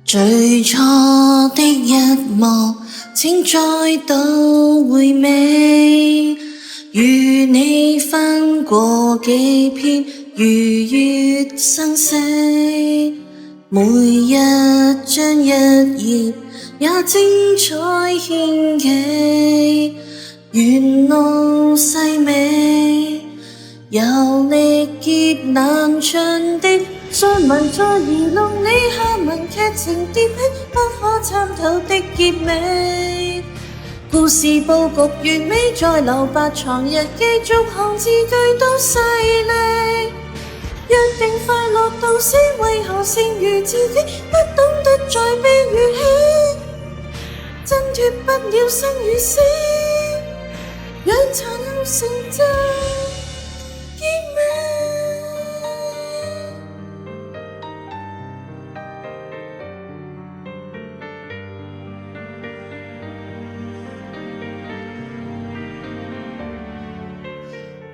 最初的一幕，請再度回味，與你翻過幾篇如月生死，每一張一頁也精彩獻技，沿路細味，遊歷劫難盡的再問再移弄你下文劇情疊起不可參透的結尾，故事佈局完美再留白床日記，逐行字句都細膩，約定快樂到死，為何剩餘自己不懂得再悲與喜，掙脫不了生與死，讓殘酷成就結尾。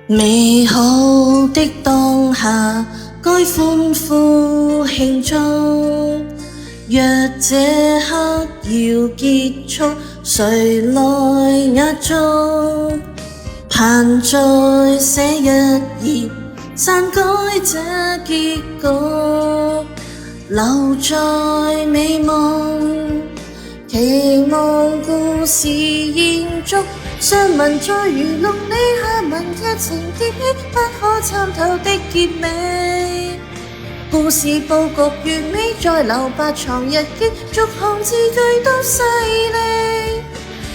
美好的當下，該歡呼慶祝。若這刻要結束，誰來壓軸？盼再寫一頁，篡改這結局，留在美夢，期望故事延續。上文再愚弄你，下文劇情疊起不可參透的結尾，故事佈局完美再留白床日記，逐行字句都細膩，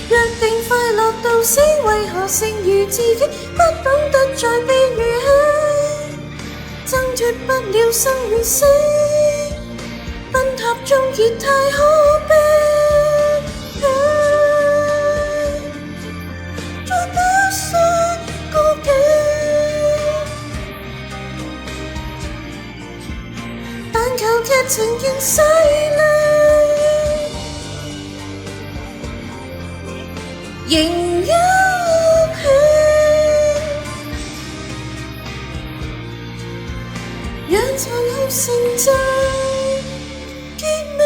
約定快樂到死，為何剩餘自己不懂得再悲與喜，掙脫不了生與死，崩塌終結太可悲。求劇情仍細膩，仍一起，讓殘酷成就結尾，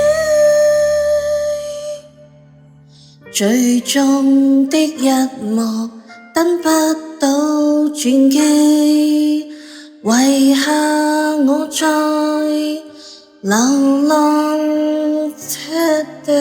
最終的一幕等不到轉機，遺下我在流浪這地。